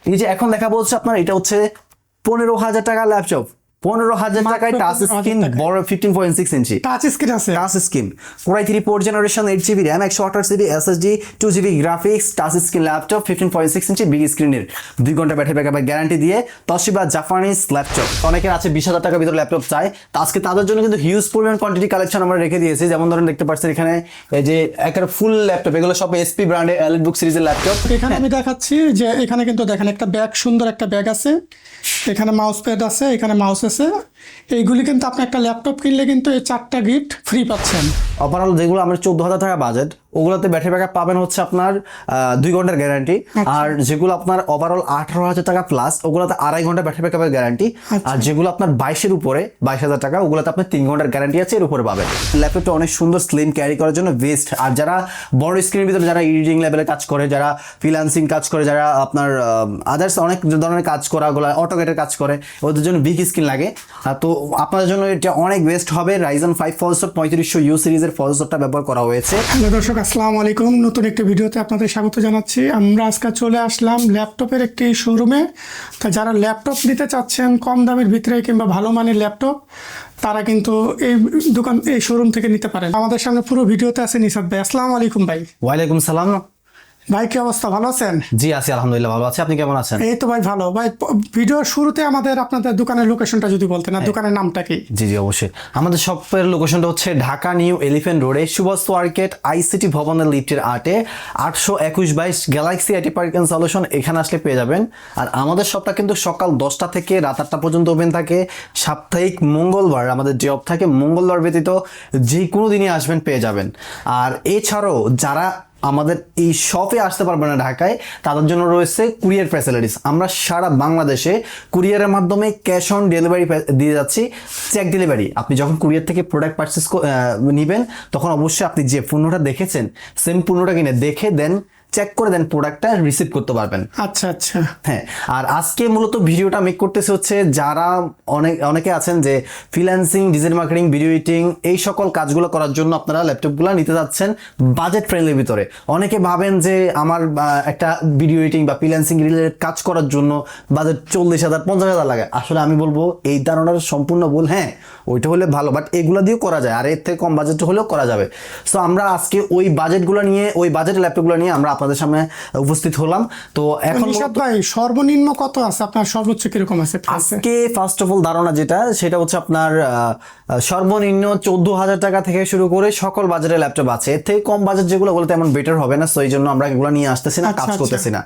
এই যে এখন দেখা বলছে আপনার এটা হচ্ছে 15,000 টাকা ল্যাপটপ, 15,000 টাকায় টাচ স্ক্রিন, বড় 15.6 ইঞ্চি টাচ স্ক্রিন আছে, touch screen, Core i3 4th generation, 8GB RAM, 128GB SSD, 2GB graphics, touch screen laptop, 15.6 ইঞ্চি বিগ স্ক্রিনের, 2 ঘন্টা ব্যাটারি ব্যাকআপের গ্যারান্টি দিয়ে তশিবা জাপানিজ ল্যাপটপ। অনেকের আছে 20,000 টাকার ভিতরে ল্যাপটপ চাই, তো আজকে তাদের জন্য কিন্তু হিউজ পরিমাণ কোয়ান্টিটি কালেকশন আমরা রেখে দিয়েছি। যেমন ধরেন দেখতে পাচ্ছেন এখানে এই যে একটা ফুল ল্যাপটপ, এগুলো সব এসপি ব্র্যান্ডের এলিট বুক সিরিজের ল্যাপটপ। এখানে আমি দেখাচ্ছি যে এখানে কিন্তু দেখেন একটা ব্যাগ, সুন্দর একটা ব্যাগ আছে, এখানে মাউস প্যাড আছে, এখানে মাউস আছে। এইগুলি কিন্তু আপনি একটা ল্যাপটপ কিনলে কিন্তু এই 4টা গিফট ফ্রি পাচ্ছেন। ওভারঅল যেগুলো আমরা 14,000 টাকা বাজেট, ওগুলোতে ব্যাটারি ব্যাকআপ পাবেন হচ্ছে আপনার 2 ঘন্টার গ্যারান্টি। আর যেগুলো আপনার ওভারঅল 18,000 টাকা প্লাস, ওগুলোতে 2.5 ঘন্টা ব্যাটারি ব্যাকআপের গ্যারান্টি। আর যেগুলো আপনার 22-এর উপরে, 22,000 টাকা, ওগুলোতে আপনি 3 ঘন্টার গ্যারান্টি আছে, এর উপরে পাবেন। ল্যাপটপটা অনেক সুন্দর, স্লিম, ক্যারি করার জন্য বেস্ট। আর যারা বড় স্ক্রিনের ভিতরে যারা এডিটিং লেভেলে কাজ করে, যারা ফ্রিল্যান্সিং কাজ করে, যারা আপনার আদার্স অনেক ধরনের কাজ করা, ওগুলো অটোকেটের কাজ করে, ওদের জন্য বিগ স্ক্রিন লাগে। তো আপনাদের জন্য এটা অনেক বেস্ট হবে। Ryzen 5 প্রসেসর 3500U সিরিজের প্রসেসরটা ব্যবহার করা হয়েছে। হ্যালো দর্শক, আসসালামু আলাইকুম। নতুন একটি ভিডিওতে আপনাদের স্বাগত জানাচ্ছি। আমরা আজকে চলে আসলাম ল্যাপটপের একটি শোরুমে। তা যারা ল্যাপটপ নিতে চাচ্ছেন কম দামের ভিতরে কিংবা ভালো মানের ল্যাপটপ, তারা কিন্তু এই শোরুম থেকে নিতে পারেন। আমাদের সামনে পুরো ভিডিওতে আছে নিশাদ ভাই। আসসালামু আলাইকুম ভাই। ওয়ালাইকুম সালাম ভাই, কি অবস্থা? ভালো আছেন? জি আছি, আলহামদুলিল্লাহ ভালো আছি। আপনি কেমন আছেন? এই তো ভাই ভালো। ভাই, ভিডিওর শুরুতে আপনাদের দোকানের লোকেশনটা যদি বলতেন, আর দোকানের নামটা কি? জি জি অবশ্যই। আমাদের শপের লোকেশনটা হচ্ছে ঢাকা নিউ এলিফ্যান্ট রোডে সুভাষ মার্কেট আইসিটি ভবনের লিফটের 8-এ 821-22 Galaxy IT park and solution, এখানে আসলে পেয়ে যাবেন। আর আমাদের শপটা কিন্তু সকাল 10টা থেকে রাত 8টা পর্যন্ত ওপেন থাকে। সাপ্তাহিক মঙ্গলবার আমাদের জব থাকে, মঙ্গলবার ব্যতীত যে কোনো দিনই আসবেন পেয়ে যাবেন। আর এছাড়াও যারা আমাদের এই শপে আসতে পারবে না ঢাকায়, তাদের জন্য রয়েছে কুরিয়ার ফ্যাসিলিটিস। আমরা সারা বাংলাদেশে কুরিয়ারের মাধ্যমে ক্যাশ অন ডেলিভারি দিয়ে যাচ্ছি, চেক ডেলিভারি। আপনি যখন কুরিয়ার থেকে প্রোডাক্ট পারচেস নেবেন, তখন অবশ্যই আপনি যে পণ্যটা দেখেছেন সেম পণ্যটা কিনে দেখে দেন, চেক করে দেন, প্রোডাক্টটা রিসিভ করতে পারবেন। আচ্ছা আচ্ছা। হ্যাঁ, আর আজকে মূলত ভিডিওটা মেক করতেছে হচ্ছে যারা অনেকে আছেন যে freelancing, digital marketing, video editing, এই সকল কাজগুলো করার জন্য আপনারা ল্যাপটপগুলো নিতে যাচ্ছেন বাজেট ফ্রেন্ডলির ভিতরে। অনেকে ভাবেন যে আমার একটা ভিডিও এডিটিং বা ফ্রিল্যান্সিং রিলেটেড কাজ করার জন্য বাজেট 40,000 50,000 লাগে। আসলে আমি বলবো এই ধারণার সম্পূর্ণ ভুল। হ্যাঁ, ওইটা হলে ভালো, বাট এগুলো দিয়েও করা যায়, আর এর থেকে কম বাজেট হলেও করা যাবে। সো আমরা আজকে ওই বাজেটগুলো নিয়ে, ওই বাজেটের ল্যাপটপগুলো নিয়ে আমরা আপনাদের সামনে উপস্থিত হলাম। তো এখন নিশাদ ভাই, সর্বনিম্ন কত আছে আপনার, সর্বোচ্চ কিরকম আছে? আজকে ফার্স্ট অফ অল ধারণা যেটা, সেটা হচ্ছে আপনার সর্বনিম্ন 14,000 টাকা থেকে শুরু করে সকল বাজারে ল্যাপটপ আছে। এর থেকে কম বাজেট যেগুলো, ওগুলো তেমন বেটার হবে না। সো এই জন্য আমরা এগুলো নিয়ে আসতেছি না, কাজ করতেছি না।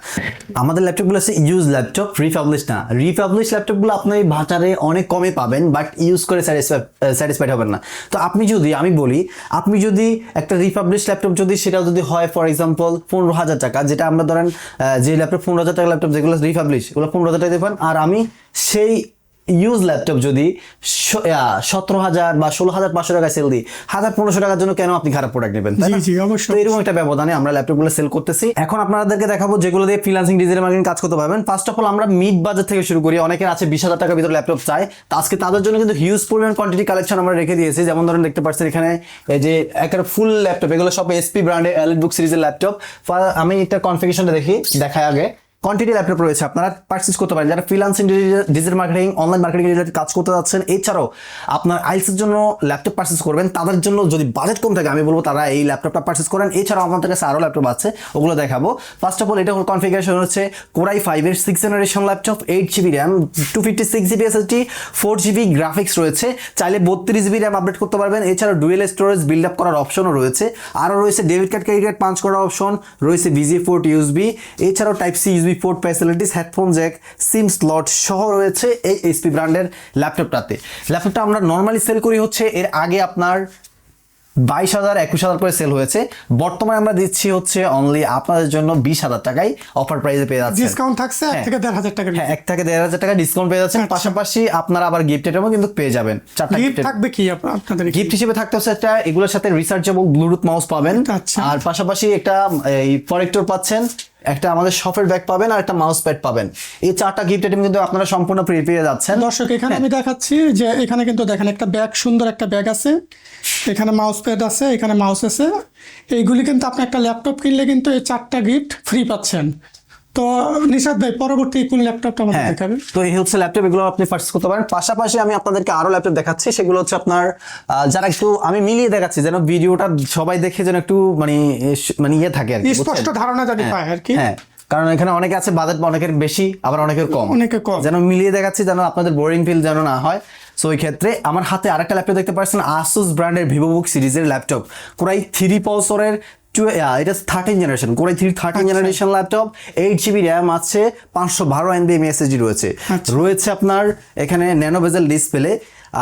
আমাদের ল্যাপটপগুলো আছে ইউজ ল্যাপটপ, রিপাবলিশ না। রিপাবলিশ ল্যাপটপগুলো আপনি বাজারে অনেক কমে পাবেন, বাট ইউজ করে স্যাটিসফাইড হবেন না। তো আমি বলি, আপনি যদি একটা রিপাবলিশ ল্যাপটপ সেটা যদি হয় ফর এক্সাম্পল 15,000 টাকা, যেটা আমরা ধরেন যে ল্যাপটপ 15,000 টাকা ল্যাপটপ যেগুলো রিপাবলিশ, ওগুলো 15,000 টাকা দেবেন। আর আমি সেই ইউজ ল্যাপটপ যদি 17,000 বা 16,500 টাকায় সেল দিই, 1,500 টাকার জন্য কেন আপনি খারাপ প্রোডাক্ট নেবেন? তো এরকম একটা ব্যবধানে আমরা ল্যাপটপগুলো সেল করতেছি। এখন আপনাদেরকে দেখাবো যেগুলো দিয়ে ফ্রিল্যান্সিং, ডিজিটাল মার্কেটিং কাজ করতে পারবেন। ফার্স্ট অফ অল আমরা মিড বাজেট থেকে শুরু করি। অনেকের আছে 20,000 টাকার ভিতরে ল্যাপটপ চাই, তো আজকে তাদের জন্য কিন্তু হিউজ পরিমাণ কোয়ান্টিটি কালেকশন আমরা রেখে দিয়েছি। যেমন ধরেন দেখতে পাচ্ছেন এখানে এই যে একটা ফুল ল্যাপটপ, এগুলো সব এসপি ব্র্যান্ডের এলিট বুক সিরিজের ল্যাপটপ। আমি একটা কনফিগারেশনটা দেখাই আগে। কোয়ান্টিটি ল্যাপটপ রয়েছে, আপনারা পারচেজ করতে পারেন যারা freelancing, digital marketing, online marketing related কাজ করতে যাচ্ছেন। এছাড়াও আপনার আইএলটিএস এর জন্য ল্যাপটপ পারচেজ করবেন, তাদের জন্য যদি বাজেট কম থাকে, আমি বলবো তারা এই ল্যাপটপটা পারচেজ করেন। এছাড়াও আমাদের কাছে আরও ল্যাপটপ আছে, ওগুলো দেখাবো। ফার্স্ট অফ অল এটা কনফিগারেশন হচ্ছে Core i5-এর 6th generation laptop, 8GB RAM, 256GB SSD, 4GB graphics রয়েছে। চাইলে 32GB RAM আপডেট করতে পারবেন। এছাড়াও ডুয়েল স্টোরেজ বিল্ড আপ করার অপশনও রয়েছে। আরও রয়েছে debit card, credit card punch করার অপশন রয়েছে, VGA পোর্ট, USB, এছাড়াও type C USB port facilities, headphone jack, SIM slot সহ রয়েছে এই এইচপি ব্র্যান্ডের ল্যাপটপটাতে। ল্যাপটপটা আমরা নর্মালি সেল করি হচ্ছে, এর আগে আপনার 22,000 21,000 করে সেল হয়েছে। বর্তমানে আমরা দিচ্ছি হচ্ছে অনলি আপনাদের জন্য 20,000 টাকায় অফার প্রাইসে পেয়ে যাচ্ছেন। ডিসকাউন্ট থাকছে 1 থেকে 1,500 টাকা। হ্যাঁ, 1 থেকে 1,500 টাকা ডিসকাউন্ট পেয়ে যাচ্ছেন। পাশাপাশি আপনারা আবার গিফট আইটেমও কিন্তু পেয়ে যাবেন। 4টা গিফট থাকবে কি আপনাদের? গিফট হিসেবে থাকতে হচ্ছে একটা এগুলোর সাথে রিচার্জেবল ব্লুটুথ মাউস পাবেন। আর পাশাপাশি একটা এই প্রজেক্টর পাচ্ছেন, একটা আমাদের শপের ব্যাগ পাবেন, আর একটা মাউস প্যাড পাবেন। এই 4টা গিফট আইটেম কিন্তু আপনারা সম্পূর্ণ ফ্রি পেয়ে যাচ্ছেন। দর্শক, এখানে আমি দেখাচ্ছি যে এখানে কিন্তু দেখেন একটা ব্যাগ, সুন্দর একটা ব্যাগ আছে, এখানে মাউস প্যাড আছে, এখানে মাউস আছে। এইগুলি কিন্তু আপনি একটা ল্যাপটপ কিনলে কিন্তু এই 4টা গিফট ফ্রি পাচ্ছেন। তো নিশাদ ভাই পরবর্তী কোন ল্যাপটপটা আমাদের হ্যাঁ, দেখাবেন? তো এই হচ্ছে ল্যাপটপ, এগুলো আপনি পারচেজ করতে পারেন। পাশাপাশি আমি আপনাদেরকে আরো ল্যাপটপ দেখাচ্ছি, সেগুলো হচ্ছে আপনার যারা একটু, আমি মিলিয়ে দেখাচ্ছি যেন ভিডিওটা সবাই দেখে যেন একটু মানে ইয়ে থাকে আর কি, স্পষ্ট বুঝছেন? ধারণা জানি পায় আর কি। হ্যাঁ, কারণ এখানে অনেকে আছে বাজেট অনেকের বেশি, আবার অনেকের কম, অনেকে কম। যেন মিলিয়ে দেখাচ্ছি যেন আপনাদের বোরিং ফিল যেন না হয়। সো ওই ক্ষেত্রে আমার হাতে আরেকটা ল্যাপটপ দেখতে পাচ্ছেন, আসুস ব্র্যান্ডের ভিভোবুক সিরিজের ল্যাপটপ, কোরাই 3 প্রসেসরের, এটা 13 generation, core i 3 13 generation laptop, 8 GB RAM আছে, 512 MB এমএসএসডি রয়েছে। রয়েছে আপনার এখানে ন্যানো বেজেল ডিসপ্লে,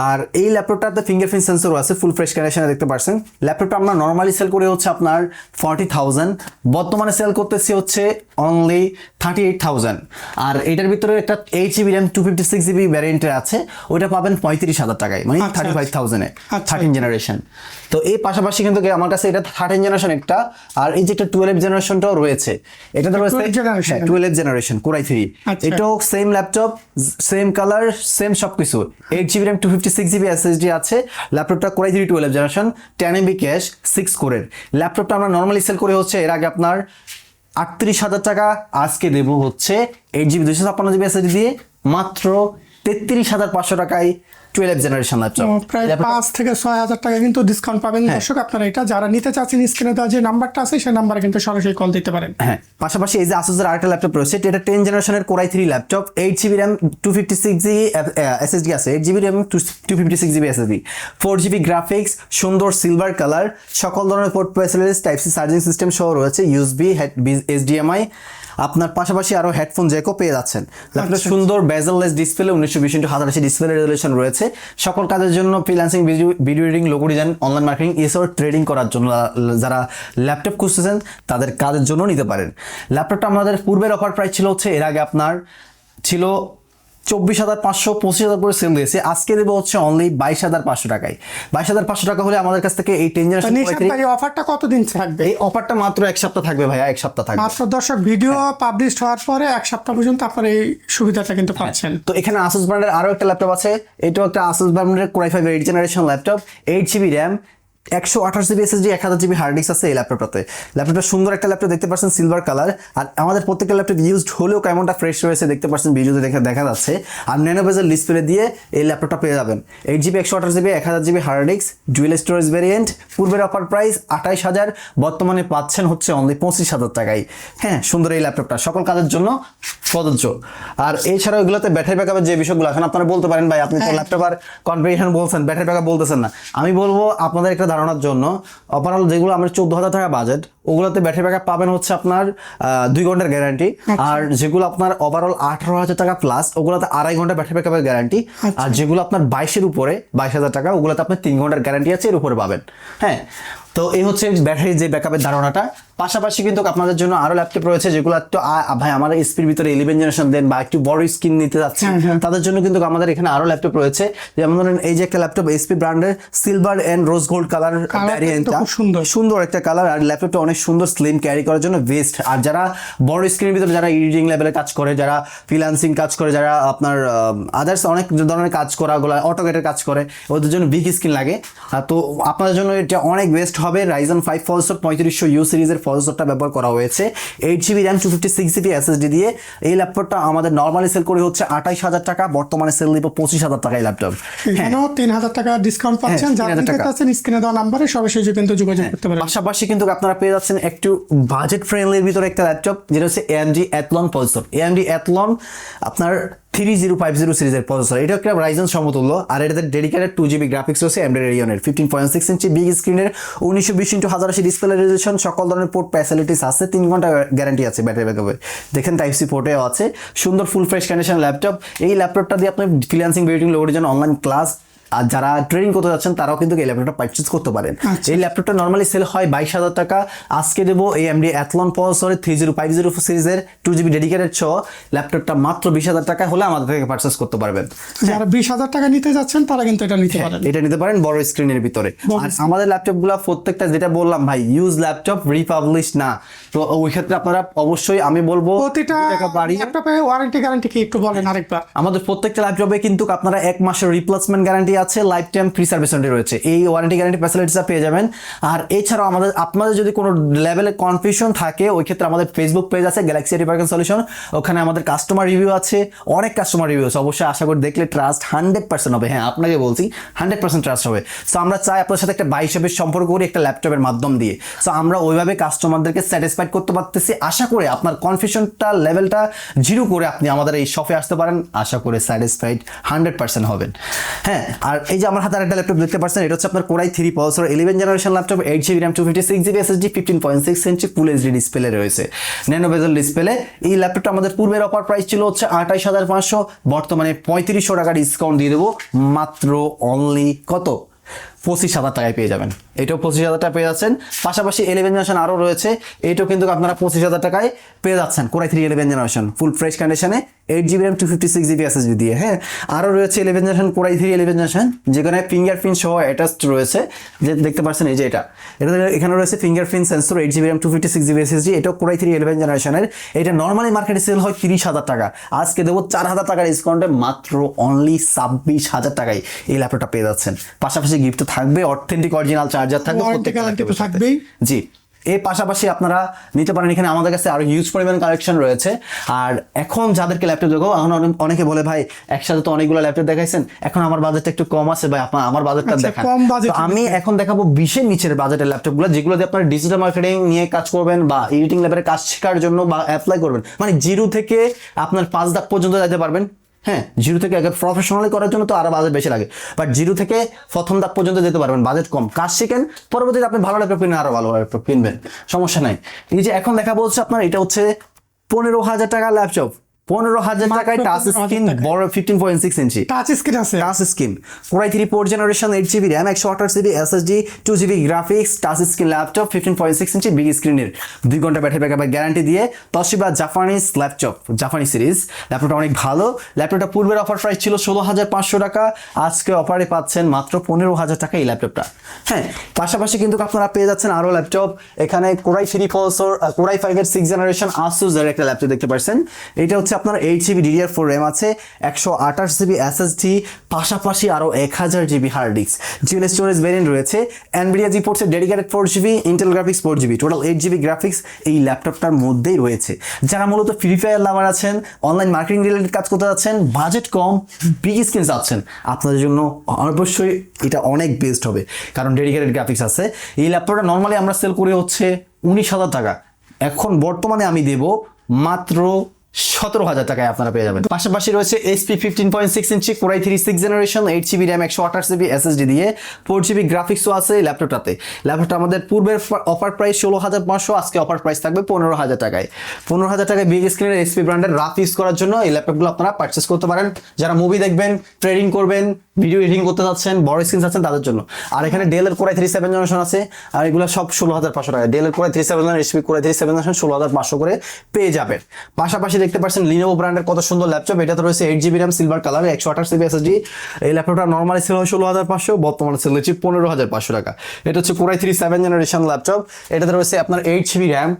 আর এই ল্যাপটপটাতে ফিঙ্গারপ্রিন্ট সেন্সরও আছে, ফুল ফ্রেশ কন্ডিশনে দেখতে পাচ্ছেন। ল্যাপটপটা আমরা নর্মালি সেল করে হচ্ছে আপনার 40,000, বর্তমানে সেল করতেছি হচ্ছে অনলি 38,000। আর এটার ভিতরে একটা 8 GB র্যাম 256 GB ভ্যারিয়েন্টের আছে, ওইটা পাবেন 35,000 টাকায়, মানে 35,000-এ, 13 জেনারেশন। তো এই পাশাপাশি কিন্তু আমার কাছে এটা 13 জেনারেশন একটা, আর এই যে একটা 12 জেনারেশনটাও রয়েছে, এটাতে রয়েছে 12 জেনারেশন কোরাই 3, এটাও same laptop, same colour, same সবকিছু, 8 GB র্যাম 256 GB এসএসডি আছে। ল্যাপটপটা কোরাই 3 12 জেনারেশন, 10 MB ক্যাশ, 6 কোরের। ল্যাপটপটা আমরা নর্মালি সেল করে হচ্ছে এর আগে আপনার 38,000 টাকা, আজকে দেবো হচ্ছে 8 GB 256 GB এসএসডি দিয়ে মাত্র 33,500 টাকায় 12 জেনারেশন ল্যাপটপ। প্রায় 5 থেকে 6,000 টাকা কিন্তু ডিসকাউন্ট পাবেন দর্শক। আপনারা এটা যারা নিতে চাচ্ছেন, স্ক্রিনে দেওয়া যে নাম্বারটা আছে সেই নাম্বারে কিন্তু সরাসরি কল দিতে পারেন। হ্যাঁ, পাশাপাশি এই যে আসুসের আরেকটা ল্যাপটপ রয়েছে, এটা 10 জেনারেশনের core i 3 laptop, 8 GB RAM 256 GB SSD আছে, 8 GB RAM 256 GB SSD, 4 GB graphics, সুন্দর সিলভার কালার, সকল ধরনের port facilities, type C charging system সহ রয়েছে, ইউএসবি, HDMI, আপনার পাশাপাশি আরো হেডফোন জ্যাকও পেয়ে যাচ্ছেন। ল্যাপটপ সুন্দর bezel-less display, 1920x1080 display resolution রয়েছে, সকল কাজের জন্য, freelancing, video editing, logo design, online marketing, এসব ট্রেডিং করার জন্য যারা ল্যাপটপ খুঁজতেছেন তাদের কাজের জন্য নিতে পারেন। ল্যাপটপটা আমাদের পূর্বের অফার প্রাইস ছিল হচ্ছে, এর আগে আপনার ছিল 24,500, 25,000 করে সেল দিয়েছে, আজকে দেবো হচ্ছে অনলি 22,500 টাকায়। 22,500 টাকা হলে আমাদের কাছ থেকে এই 10 জেনারেশন অফারটা কতদিন থাকবে? এই অফারটা মাত্র 1 সপ্তাহ থাকবে ভাইয়া, 1 সপ্তাহ থাকবে মাত্র। দর্শক, ভিডিও পাবলিশ হওয়ার পরে 1 সপ্তাহ পর্যন্ত আপনারা এই সুবিধাটা কিন্তু পাচ্ছেন। তো এখানে আসুস ব্র্যান্ডের আরো একটা ল্যাপটপ আছে, এটাও একটা আসুস ব্র্যান্ডের core i 5 8 generation laptop, 8 GB RAM, 128 GB SSD, 1000 GB hard disk আছে এই ল্যাপটপটাতে। ল্যাপটপটা সুন্দর একটা ল্যাপটপ, দেখতে পাচ্ছেন সিলভার কালার, আর আমাদের প্রত্যেকটা ল্যাপটপ ইউজড হলেও কেমনটা ফ্রেশ রয়েছে দেখতে পাচ্ছেন, ভিডিওতে দেখা যাচ্ছে। আর ন্যানো বেজেল ডিসপ্লে দিয়ে এই ল্যাপটপটা পেয়ে যাবেন, 8 GB 128 GB 1000 GB hard disk, dual storage variant, পূর্বের অফার প্রাইস 28,000, বর্তমানে পাচ্ছেন হচ্ছে অনলি 25,000 টাকায়। হ্যাঁ, সুন্দর এই ল্যাপটপটা সকল কাজের জন্য প্রযোজ্য। আর এছাড়াও এগুলোতে ব্যাটারি ব্যাকআপের যে বিষয়গুলো, এখন আপনারা বলতে পারেন ভাই আপনি তো ল্যাপটপ আর কনফিগারেশন বলছেন, ব্যাটারি ব্যাকআপ বলতেছেন না। আমি বলবো আপনাদের একটা ধারণার জন্য, ওভারঅল যেগুলো আমার 14,000 টাকা বাজেট, ওগুলোতে ব্যাটারি ব্যাকআপ পাবেন হচ্ছে আপনার 2 ঘন্টার গ্যারান্টি, আর যেগুলো আপনার ওভারঅল 18,000 টাকা প্লাস, ওগুলোতে 2.5 ঘন্টা ব্যাটারি ব্যাকআপের গ্যারান্টি, আর যেগুলো আপনার 22-এর উপরে, 22,000 টাকা, ওগুলোতে আপনি 3 ঘন্টার গ্যারান্টি আছে, এর উপরে পাবেন। হ্যাঁ, তো এই হচ্ছে ব্যাটারির যে ব্যাকআপের ধারণাটা। পাশাপাশি কিন্তু আপনাদের জন্য আরো ল্যাপটপ রয়েছে যেগুলো একটু ভাই আমার স্পিড ভিতরে 11 জেনারেশন দেন বা একটু বড় স্ক্রিন নিতে যাচ্ছে, তাদের জন্য কিন্তু আমাদের এখানে আরো ল্যাপটপ রয়েছে। যেমন ধরেন এই যে একটা ল্যাপটপ এসপি ব্র্যান্ডের silver and rose gold colour ভ্যারিয়েন্টটা, সুন্দর একটা কালার, আর ল্যাপটপটা অনেক সুন্দর, স্লিম, ক্যারি করার জন্য বেস্ট। আর যারা বড় স্ক্রিনের ভিতরে যারা এডিটিং লেভেলে কাজ করে, যারা ফ্রিল্যান্সিং কাজ করে, যারা আপনার আদার্স অনেক ধরনের কাজ করা, ওগুলো অটোকেটের কাজ করে, ওদের জন্য বিগ স্ক্রিন লাগে। তো আপনাদের জন্য এটা অনেক বেস্ট হবে। Ryzen 5 প্রসেসর 3500U সিরিজের প্রসেসরটা ব্যবহার করা হয়েছে, 8 GB র্যাম 256 GB এসএসডি দিয়ে। এই ল্যাপটপটা আমাদের নরমালি সেল করে হচ্ছে 28,000 টাকা, বর্তমানে সেল দিব 25,000 টাকা এই ল্যাপটপ। এখানেও 3,000 টাকা ডিসকাউন্ট পাচ্ছেন, যারা নিতে চাচ্ছেন স্ক্রিনে দেওয়া নম্বরে সরাসরি কিন্তু যোগাযোগ করতে পারেন। পাশাপাশি কিন্তু আপনারা পেয়ে যাচ্ছেন একটু বাজেট ফ্রেন্ডলির ভিতরে একটা ল্যাপটপ, যেটা হচ্ছে AMD Athlon processor. AMD Athlon আপনার 3050 সিরিজের প্রসেসর, এটা একটা রাইজেন সমতুল্য, আর এটাতে ডেডিকেটেড 2 GB গ্রাফিক্স রয়েছে AMD Radeon-এর 15.6 ইঞ্চি বিগ স্ক্রিনের, 1920x1080 ডিসপ্লে রেজোলিউশন, সকল ধরনের পোর্ট ফ্যাসিলিটিস আছে, 3 ঘন্টা গ্যারান্টি আছে ব্যাটারি ব্যাকআপে। দেখেন টাইপ সি পোর্টেও আছে, সুন্দর ফুল ফ্রেশ কন্ডিশন ল্যাপটপ। এই ল্যাপটপটা দিয়ে আপনি ফ্রিল্যান্সিং, ভিডিও, লোগোর জন্য, অনলাইন ক্লাস, আর যারা ট্রেনিং করতে যাচ্ছেন তারাও কিন্তু এই ল্যাপটপটা পারচেজ করতে পারেন। এই ল্যাপটপটা নরমালি সেল হয় 22,000 টাকা, আজকে দেবো AMD Athlon প্রসেসরের 3050 সিরিজের 2 GB ডেডিকেটেড সহ ল্যাপটপটা মাত্র 20,000 টাকা হলে আমাদের থেকে পারচেজ করতে পারবেন। যারা 20,000 টাকা নিতে যাচ্ছেন তারা কিন্তু এটা নিতে পারেন, এটা নিতে পারেন বড় স্ক্রিনের ভিতরে। আর আমাদের ল্যাপটপগুলো প্রত্যেকটা, যেটা বললাম ভাই, ইউজ ল্যাপটপ, রিপাবলিশ না। তো ওই ক্ষেত্রে আপনারা অবশ্যই, আমি বলবো প্রতিটা ল্যাপটপে ওয়ারেন্টি গ্যারান্টি কি একটু বলেন আরেকবার। আমাদের প্রত্যেকটা ল্যাপটপে কিন্তু আপনারা 1 মাসের রিপ্লেসমেন্ট গ্যারান্টি আছে, life time free service warranty রয়েছে। এই ওয়ারেন্টি গ্যারান্টি ফ্যাসিলিটিসটা পেয়ে যাবেন। আর এছাড়াও আপনাদের যদি কোনো লেভেলে কনফিউশন থাকে, ওই ক্ষেত্রে আমাদের ফেসবুক পেজ আছে গ্যালাক্সি রিপার্কেন সলিউশন, ওখানে আমাদের কাস্টমার রিভিউ আছে, অনেক কাস্টমার রিভিউ আছে। অবশ্যই আশা করি দেখলে ট্রাস্ট 100% হবে। হ্যাঁ, আপনাকে বলছি 100% ট্রাস্ট হবে। সো আমরা চাই আপনার সাথে একটা বাই হিসেবে সম্পর্ক করি একটা ল্যাপটপের মাধ্যম দিয়ে। সো আমরা ওইভাবে কাস্টমারদেরকে স্যাটিসফাইড করতে পারতেছি। আশা করি আপনার কনফিউশনটা লেভেলটা জিরো করে আপনি আমাদের এই শপে আসতে পারেন, আশা করে স্যাটিসফাইড 100% হবেন। হ্যাঁ, আর এই যে আমার হাতে একটা ল্যাপটপ দেখতে পাচ্ছেন, এটা হচ্ছে আপনার core i 3 processor 11 generation laptop, 8GB RAM 256GB SSD, 15.6 ইঞ্চি ফুল এইচডি ডিসপ্লে রয়েছে, ন্যানো বেজেল ডিসপ্লে। এই ল্যাপটপটা আমাদের পূর্বের অফার প্রাইস ছিল হচ্ছে 28,500, বর্তমানে 3500 টাকা ডিসকাউন্ট দিয়ে দেবো মাত্র অনলি কত 25,000 টাকায় পেয়ে যাবেন। এটাও 25,000 টাকা পেয়ে যাচ্ছেন। পাশাপাশি 11 জেনারেশন আরও রয়েছে, এটাও কিন্তু আপনারা 25,000 টাকায় পেয়ে যাচ্ছেন। কোরাই 3 11 জেনারেশন ফুল ফ্রেশ কন্ডিশনে 8GB RAM 256GB SSD দিয়ে। হ্যাঁ, আরও রয়েছে 11 জেনারেশন কোরাই 3 11 জেনারেশন, যেখানে ফিঙ্গারপ্রিন্ট সহ অ্যাটাচড রয়েছে, যে দেখতে পাচ্ছেন এই যে এটা এখানে রয়েছে fingerprint sensor, 8GB RAM 256GB SSD। এটাও কোরাই 3 11 জেনারেশনের। এটা নর্মালি মার্কেটে সেল হয় 30,000 টাকা, আজকে দেবো 4,000 টাকার ডিসকাউন্টে মাত্র অনলি 26,000 টাকায় এই ল্যাপটপটা পেয়ে যাচ্ছেন। পাশাপাশি গিফট থাকবে, অথেন্টিক অরিজিনাল চার্জার থাকবে, ওয়ারেন্টি গ্যারান্টি তো থাকবেই। জি, এর পাশাপাশি আপনারা নিতে পারেন, এখানে আমাদের কাছে আরো হিউজ পরিমাণ কালেকশন রয়েছে। আর এখন যাদেরকে ল্যাপটপ দেখো, এখন অনেকে বলে ভাই একসাথে তো অনেকগুলো ল্যাপটপ দেখাইছেন, এখন আমার বাজেটটা একটু কম আছে ভাই, আপনার আমার বাজেটটা দেখান। কম বাজেট আমি এখন দেখাবো 20-এর নিচের বাজেটের ল্যাপটপগুলো, যেগুলো দিয়ে আপনারা ডিজিটাল মার্কেটিং নিয়ে কাজ করবেন বা এডিটিং ল্যাবের কাজ শেখার জন্য বা অ্যাপ্লাই করবেন, মানে 0 থেকে আপনার 5 লাখ পর্যন্ত যেতে পারবেন। হ্যাঁ, 0 থেকে আগে প্রফেশনালি করার জন্য তো আরো বাজেট বেশি লাগে, বাট 0 থেকে প্রথম ধাপ পর্যন্ত যেতে পারবেন, বাজেট কম, কাজ শিখেন, পরবর্তীতে আপনি ভালো ল্যাপটপ কিনবেন, আরো ভালো ল্যাপটপ কিনবেন, সমস্যা নাই। এই যে এখন দেখা বলছে আপনার, এটা হচ্ছে 15,000 টাকা ল্যাপটপ, 15,000 টাকায় টাচ স্ক্রিন, বড় 15.6 ইঞ্চি টাচ স্ক্রিন আছে, touch screen, core i 3 4 generation, 8GB RAM 128GB SSD, 2GB graphics, touch screen laptop, 15.6 ইঞ্চি বিগ স্ক্রিনের, 2 ঘন্টা ব্যাটারি ব্যাকআপের গ্যারান্টি দিয়ে। তশিবা জাপানিজ ল্যাপটপ, জাপানি সিরিজ ল্যাপটপটা অনেক ভালো। ল্যাপটপটা পূর্বের অফার প্রাইস ছিল 16,500 টাকা, আজকে অফারে পাচ্ছেন মাত্র 15,000 টাকা এই ল্যাপটপটা। হ্যাঁ, পাশাপাশি কিন্তু আপনারা পেয়ে যাচ্ছেন আরো ল্যাপটপ, এখানে কোরাই 3 প্রসেসর, কোরাই 5 এর 6 জেনারেশন আসুস এর একটা ল্যাপটপ দেখতে পাচ্ছেন। এটা হচ্ছে আপনার 8GB DDR4 RAM আছে, 128GB SSD, পাশাপাশি আরো 1000GB hard disk, dual storage variant রয়েছে, NVIDIA GeForce এর dedicated 4GB, Intel graphics 4GB, total 8GB graphics এই ল্যাপটপটার মধ্যেই রয়েছে। যারা মূলত ফ্রি ফায়ার লাভার আছেন, অনলাইন মার্কেটিং রিলেটেড কাজ করতে যাচ্ছেন, বাজেট কম, বিগ স্ক্রিন চাচ্ছেন, আপনাদের জন্য অবশ্যই এটা অনেক বেস্ট হবে, কারণ ডেডিকেটেড গ্রাফিক্স আছে। এই ল্যাপটপটা নর্মালি আমরা সেল করে হচ্ছে 19,000 টাকা, এখন বর্তমানে আমি দেব মাত্র 17,000 টাকায় আপনারা পেয়ে যাবেন। পাশাপাশি রয়েছে HP 15.6 ইঞ্চি core i 3 6 generation, 8GB RAM 128GB SSD দিয়ে, 4GB গ্রাফিক্সও আছে ল্যাপটপটাতে। ল্যাপটপটা আমাদের পূর্বের অফার প্রাইস 16,500, আজকে অফার প্রাইস থাকবে 15,000 টাকায়। 15,000 টাকায় বিগ স্ক্রিনের HP ব্র্যান্ডের রাফ ইউজ করার জন্য এই ল্যাপটপগুলো আপনারা পারচেস করতে পারেন। যারা মুভি দেখবেন, ট্রেডিং করবেন, ভিডিও এডিটিং করতে যাচ্ছেন, বড় স্ক্রিন চাচ্ছেন, তাদের জন্য। আর এখানে ডেল এর কোরাই 3 7 জেনারেশন আছে, আর এগুলো সব 16,500 টাকা। ডেল এর core i 3 7 generation, HP core i 3 7 generation 16,500 করে পেয়ে যাবেন। পাশাপাশি দেখতে পাচ্ছেন লিনোভো ব্র্যান্ডের কত সুন্দর ল্যাপটপ, এটাতে রয়েছে 8GB RAM silver colour, 128GB SSD। এই ল্যাপটপটা নরমালি সেল হয় 16,500, বর্তমানে সেল হচ্ছে 15,500 টাকা। এটা হচ্ছে কোরাই 3 7 জেনারেশন ল্যাপটপ, এটাতে রয়েছে আপনার 8GB RAM,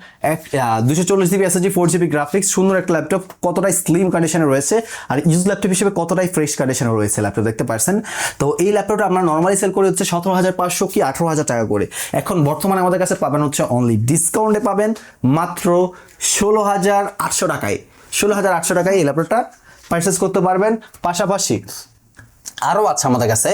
240GB SSD, 4GB graphics, সুন্দর একটা ল্যাপটপ, কতটাই স্লিম কন্ডিশনে রয়েছে, আর ইউজ ল্যাপটপ হিসেবে কতটাই ফ্রেশ কন্ডিশনে রয়েছে ল্যাপটপ দেখতে পাচ্ছেন। তো এই ল্যাপটপটা আমরা নরমালি সেল করে হচ্ছে 17,500 কি 18,000 টাকা করে, এখন বর্তমানে আমাদের কাছে পাবেন হচ্ছে অনলি ডিসকাউন্টে পাবেন মাত্র 16,800 টাকায়। 16,800 টাকায় এই ল্যাপটপটা পারচেস করতে পারবেন। পাশাপাশি আরও আছে আমাদের কাছে,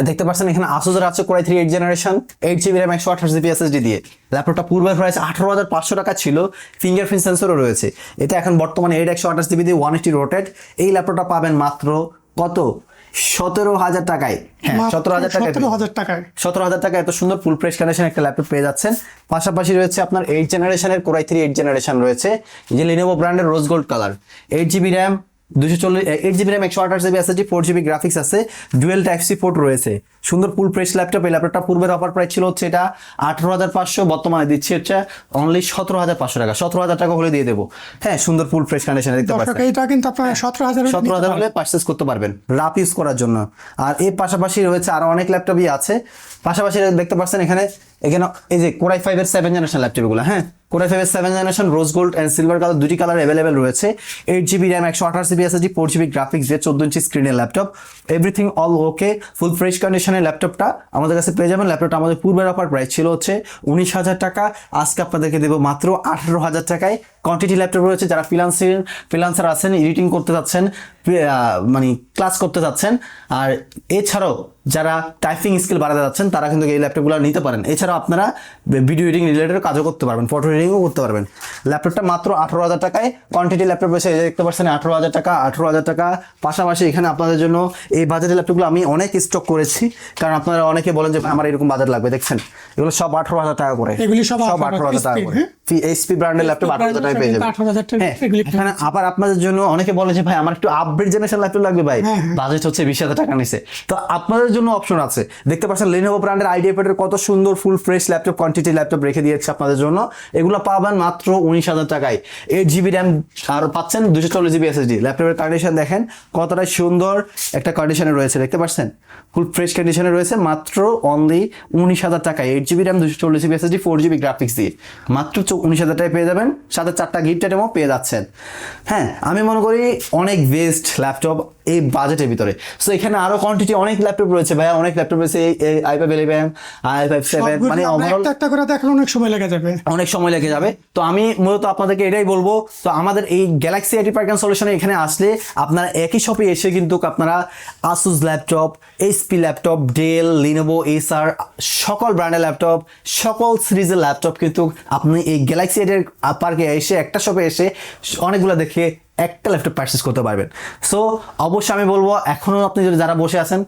দেখতে পাচ্ছেন এখানে আসুসের আছে core i 3 8 generation, 8GB RAM 128GB SSD দিয়ে। ল্যাপটপটা পূর্বের প্রাইস 18,500 টাকা ছিল, ফিঙ্গারপ্রিন্ট সেন্সরও রয়েছে। এটা এখন বর্তমানে 8 128GB দিয়ে 180 রোটেট। এই ল্যাপটপটা পাবেন মাত্র কত 17,000 টাকায়। হ্যাঁ, 17,000 টাকায়, 17,000 টাকায় এত সুন্দর ফুল ফ্রেশ কন্ডিশন একটা ল্যাপটপ পেয়ে যাচ্ছেন। পাশাপাশি রয়েছে আপনার 8 জেনারেশনের কোরাই 3 8 জেনারেশন রয়েছে, এই যে লিনোভো ব্র্যান্ডের রোজ gold colour, 8GB RAM 8GB RAM 128GB SSD, 4GB graphics আছে, ডুয়েল টাইপ সি পোর্ট রয়েছে, সুন্দর ফুল ফ্রেশ ল্যাপটপ। এই ল্যাপটপটা পূর্বের অফার প্রাইস ছিল হচ্ছে এটা 18,500, বর্তমানে দিচ্ছি হচ্ছে অনলি 17,500 টাকা। 17,000 টাকা হলে দিয়ে দেবো। হ্যাঁ, সুন্দর ফুল ফ্রেশ কন্ডিশনে দেখতে পাচ্ছেন। এটা কিন্তু আপনারা 17,000 হলে পারচেস করতে পারবেন রাফ ইউজ করার জন্য। আর এর পাশাপাশি রয়েছে আরো অনেক ল্যাপটপই আছে। পাশাপাশি দেখতে পাচ্ছেন এখানে এখানে এই যে কোরাই 5 এর 7 জেনারেশন ল্যাপটপ গুলো, হ্যাঁ কোরাই 5 এর 7 generation rose gold and silver colour দুটি কালার অ্যাভেলেবেল রয়েছে। 8GB RAM 128GB SSD 4GB graphics দিয়ে 14 ইঞ্চি স্ক্রিনের ল্যাপটপ, এভরিথিং অল ওকে, ফুল ফ্রেশ কন্ডিশনের ল্যাপটপটা আমাদের কাছে পেয়ে যাবেন। ল্যাপটপটা আমাদের পূর্বের অফার প্রাইস ছিল হচ্ছে 19,000 টাকা, আজকে আপনাদেরকে দেবো মাত্র 18,000 টাকায়। কোয়ান্টিটি ল্যাপটপ রয়েছে, যারা ফ্রিল্যান্সার আছেন, এডিটিং করতে যাচ্ছেন, মানে ক্লাস করতে যাচ্ছেন, আর এছাড়াও যারা টাইপিং স্কিল বাড়াতে যাচ্ছেন তারা কিন্তু এই ল্যাপটপগুলো নিতে পারেন। এছাড়াও আপনারা ভিডিও এডিটিং রিলেটেড কাজও করতে পারবেন, ফটো এডিটিংও করতে পারবেন। ল্যাপটপটা মাত্র 18,000 টাকায় কোয়ান্টিটি ল্যাপটপ রয়েছে, দেখতে পাচ্ছেন 18,000 টাকা, 18,000 টাকা। পাশাপাশি এখানে আপনাদের জন্য এই বাজেটের ল্যাপটপগুলো আমি অনেক স্টক করেছি, কারণ আপনারা অনেকে বলেন যে আমার এরকম বাজেট লাগবে। দেখছেন এগুলো সব 18,000 টাকা করে, এগুলি সব 18,000 টাকা করে। এইচপি ব্র্যান্ডের ল্যাপটপ 18,000 টাকায় পেয়ে যাবেন। 18,000 টাকা হ্যাঁ, এগুলি এখানে আবার আপনাদের জন্য অনেকে বলে যে ভাই আমার একটু আপগ্রেড জেনারেশন ল্যাপটপ লাগবে ভাই, বাজেট হচ্ছে 20,000 টাকা নিচে, তো আপনাদের জন্য অপশন আছে। দেখতে পাচ্ছেন Lenovo ব্র্যান্ডের আইডিয়াপ্যাড এর কত সুন্দর full fresh laptop, quantity laptop রেখে দিয়েছে আপনাদের জন্য। এগুলো পাবেন মাত্র 19,000 টাকায়। 8GB র্যাম আর পাচ্ছেন 240GB SSD। ল্যাপটপের কন্ডিশন দেখেন কতটা সুন্দর একটা কন্ডিশনে রয়েছে, দেখতে পাচ্ছেন ফুল ফ্রেশ কন্ডিশনে রয়েছে, মাত্র অনলি 19,000 টাকায়। 8GB RAM 240GB SSD 4GB graphics দিয়ে মাত্র 19,000 টাকায় পেয়ে যাবেন, সাথে 4টা গিফট আইটেমও পেয়ে যাচ্ছেন। হ্যাঁ, আমি মনে করি অনেক বেস্ট ল্যাপটপ এই বাজেটের ভিতরে। সো এখানে আরো কোয়ান্টিটি অনেক ল্যাপটপ রয়েছে ভাইয়া, অনেক ল্যাপটপ রয়েছে, i5 11, i5 7, মানে ওভারঅল একটা করে দেখলে অনেক সময় লেগে যাবে, অনেক সময় লেগে যাবে। তো আমি মূলত আপনাদেরকে এটাই বলবো, তো আমাদের এই গ্যালাক্সি আইটি পার্ক অ্যান্ড সলিউশনে এখানে আসলে আপনারা একই শপে এসে কিন্তু আপনারা Asus laptop, HP laptop, Dell, Lenovo, Acer সকল ব্র্যান্ডের ল্যাপটপ, সকল সিরিজের ল্যাপটপ কিন্তু আপনি এই গ্যালাক্সি আইটি পার্কে এসে একটা শপে এসে অনেকগুলো দেখে একটা ল্যাপটপ পারচেস করতে পারবেন। সো অবশ্যই আমি বলবো এখনো আপনি যদি যারা বসে আছেন,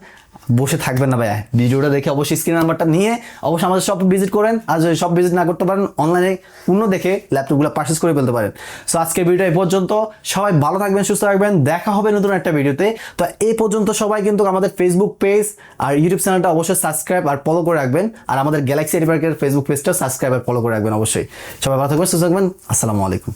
বসে থাকবেন না ভাইয়া, ভিডিওটা দেখে অবশ্যই স্ক্রিন নাম্বারটা নিয়ে অবশ্যই আমাদের শপ ভিজিট করেন। আর যদি শপ ভিজিট না করতে পারেন, অনলাইনে পূর্ণ দেখে ল্যাপটপগুলো পারচেস করে ফেলতে পারেন। সো আজকের ভিডিও এই পর্যন্ত, সবাই ভালো থাকবেন, সুস্থ থাকবেন, দেখা হবে নতুন একটা ভিডিওতে। তো এই পর্যন্ত সবাই কিন্তু আমাদের ফেসবুক পেজ আর ইউটিউব চ্যানেলটা অবশ্যই সাবস্ক্রাইব আর ফলো করে রাখবেন, আর আমাদের গ্যালাক্সি আইটি পার্কের ফেসবুক পেজটা সাবস্ক্রাইব আর ফলো করে রাখবেন অবশ্যই। সবাই ভালো থাকবেন, সুস্থ থাকবেন, আসসালামু আলাইকুম।